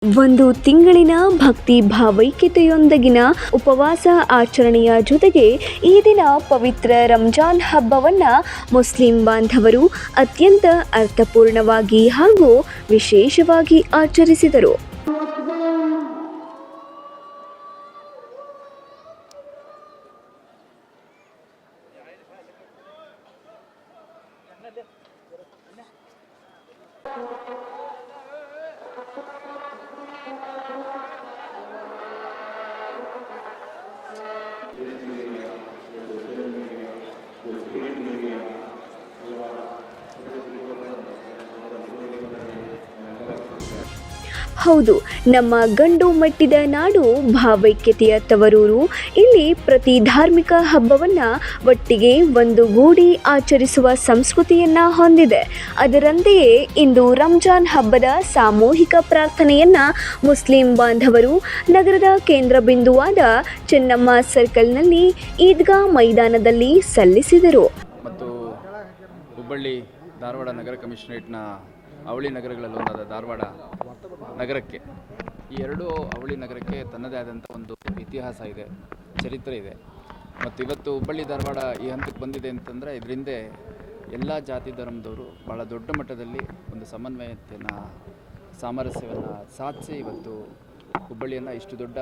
ಒಂದು ತಿಂಗಳಿನ ಭಕ್ತಿ ಭಾವೈಕ್ಯತೆಯೊಂದಿಗಿನ ಉಪವಾಸ ಆಚರಣೆಯ ಜೊತೆಗೆ ಈ ದಿನ ಪವಿತ್ರ ರಂಜಾನ್ ಹಬ್ಬವನ್ನು ಮುಸ್ಲಿಂ ಬಾಂಧವರು ಅತ್ಯಂತ ಅರ್ಥಪೂರ್ಣವಾಗಿ ಹಾಗೂ ವಿಶೇಷವಾಗಿ ಆಚರಿಸಿದರು. ಹೌದು, ನಮ್ಮ ಗಂಡು ಮೆಟ್ಟಿದ ನಾಡು, ಭಾವೈಕ್ಯತೆಯ ತವರೂರು. ಇಲ್ಲಿ ಪ್ರತಿ ಧಾರ್ಮಿಕ ಹಬ್ಬವನ್ನು ಒಟ್ಟಿಗೆ ಒಂದುಗೂಡಿ ಆಚರಿಸುವ ಸಂಸ್ಕೃತಿಯನ್ನು ಹೊಂದಿದೆ. ಅದರಂತೆಯೇ ಇಂದು ರಂಜಾನ್ ಹಬ್ಬದ ಸಾಮೂಹಿಕ ಪ್ರಾರ್ಥನೆಯನ್ನು ಮುಸ್ಲಿಂ ಬಾಂಧವರು ನಗರದ ಕೇಂದ್ರ ಬಿಂದುವಾದ ಚೆನ್ನಮ್ಮ ಸರ್ಕಲ್ನಲ್ಲಿ ಈದ್ಗಾ ಮೈದಾನದಲ್ಲಿ ಸಲ್ಲಿಸಿದರು. ಮತ್ತು ಹುಬ್ಬಳ್ಳಿ ಧಾರವಾಡ ನಗರ ಕಮಿಷನರೇಟ್ನ ಅವಳಿ ನಗರಗಳಲ್ಲೊಂದಾದ ಧಾರವಾಡ ನಗರಕ್ಕೆ, ಈ ಎರಡೂ ಅವಳಿ ನಗರಕ್ಕೆ ತನ್ನದೇ ಆದಂಥ ಒಂದು ಇತಿಹಾಸ ಇದೆ, ಚರಿತ್ರೆ ಇದೆ. ಮತ್ತು ಇವತ್ತು ಹುಬ್ಬಳ್ಳಿ ಧಾರವಾಡ ಈ ಹಂತಕ್ಕೆ ಬಂದಿದೆ ಅಂತಂದರೆ ಇದರಿಂದ ಎಲ್ಲ ಜಾತಿ ಧರ್ಮದವರು ಭಾಳ ದೊಡ್ಡ ಮಟ್ಟದಲ್ಲಿ ಒಂದು ಸಮನ್ವಯತೆಯನ್ನು, ಸಾಮರಸ್ಯವನ್ನು ಸಾಧಿಸಿ ಇವತ್ತು ಹುಬ್ಬಳ್ಳಿಯನ್ನು ಇಷ್ಟು ದೊಡ್ಡ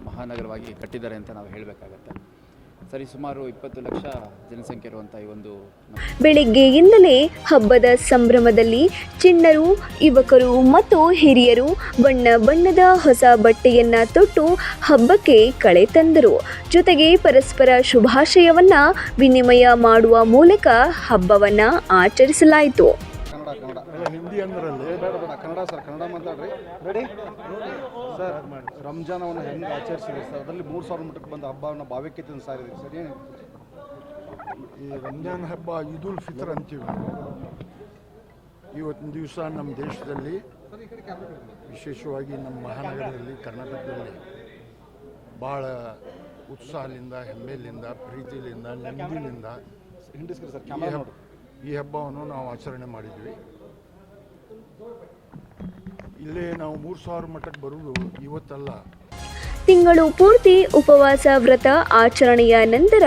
ಮಹಾನಗರವಾಗಿ ಕಟ್ಟಿದ್ದಾರೆ ಅಂತ ನಾವು ಹೇಳಬೇಕಾಗತ್ತೆ. ಸರಿಸುಮಾರು 20 ಲಕ್ಷ ಜನಸಂಖ್ಯೆ ಇರುವಂಥ ಈ ಒಂದು ಬೆಳಿಗ್ಗೆಯಿಂದಲೇ ಹಬ್ಬದ ಸಂಭ್ರಮದಲ್ಲಿ ಚಿಣ್ಣರು, ಯುವಕರು ಮತ್ತು ಹಿರಿಯರು ಬಣ್ಣ ಬಣ್ಣದ ಹೊಸ ಬಟ್ಟೆಯನ್ನ ತೊಟ್ಟು ಹಬ್ಬಕ್ಕೆ ಕಳೆ ತಂದರು. ಜೊತೆಗೆ ಪರಸ್ಪರ ಶುಭಾಶಯವನ್ನ ವಿನಿಮಯ ಮಾಡುವ ಮೂಲಕ ಹಬ್ಬವನ್ನ ಆಚರಿಸಲಾಯಿತು. ಹಿಂದಿ ಅಂದ್ರಲ್ಲಿ ಕನ್ನಡ ಸರ್, ಕನ್ನಡ ಮಾತಾಡ್ರಿ. ರೆಡಿ ಸರ್, ರಂಜಾನವನ್ನು ಹೆಂಗೆ ಆಚರಿಸಿದ್ರಿ ಸರ್? ಅದರಲ್ಲಿ 3000 ಮಟ್ಟಕ್ಕೆ ಬಂದ ಹಬ್ಬವನ್ನು ಭಾವೈಕ್ಯತೆಯನ್ನು ಸಾರಿದ್ರಿ ಸರ್. ಏನು ಈ ರಂಜಾನ್ ಹಬ್ಬ ಈದುಲ್ ಫಿತ್ರ್ ಅಂತೀವಿ. ಇವತ್ತಿನ ದಿವಸ ನಮ್ಮ ದೇಶದಲ್ಲಿ, ವಿಶೇಷವಾಗಿ ನಮ್ಮ ಮಹಾನಗರದಲ್ಲಿ, ಕರ್ನಾಟಕದಲ್ಲಿ ಭಾಳ ಉತ್ಸಾಹದಿಂದ, ಹೆಮ್ಮೆಯಿಂದ, ಪ್ರೀತಿಯಿಂದ, ನೆಮ್ಮದಿಯಿಂದ ಈ ಹಬ್ಬವನ್ನು ನಾವು ಆಚರಣೆ ಮಾಡಿದ್ವಿ. ಇಲ್ಲೇ ನಾವು 3000 ಮಟ್ಟಕ್ಕೆ ಬರುವುದು ಇವತ್ತಲ್ಲ. ತಿಂಗಳು ಪೂರ್ತಿ ಉಪವಾಸ ವ್ರತ ಆಚರಣೆಯ ನಂತರ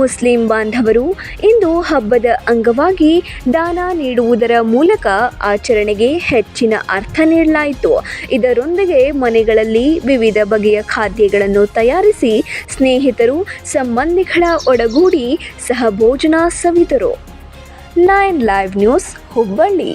ಮುಸ್ಲಿಂ ಬಾಂಧವರು ಇಂದು ಹಬ್ಬದ ಅಂಗವಾಗಿ ದಾನ ನೀಡುವುದರ ಮೂಲಕ ಆಚರಣೆಗೆ ಹೆಚ್ಚಿನ ಅರ್ಥ ನೀಡಲಾಯಿತು. ಇದರೊಂದಿಗೆ ಮನೆಗಳಲ್ಲಿ ವಿವಿಧ ಬಗೆಯ ಖಾದ್ಯಗಳನ್ನು ತಯಾರಿಸಿ ಸ್ನೇಹಿತರು, ಸಂಬಂಧಿಗಳ ಒಡಗೂಡಿ ಸಹಭೋಜನ ಸವಿದರು. 9 ಲೈವ್ ನ್ಯೂಸ್, ಹುಬ್ಬಳ್ಳಿ.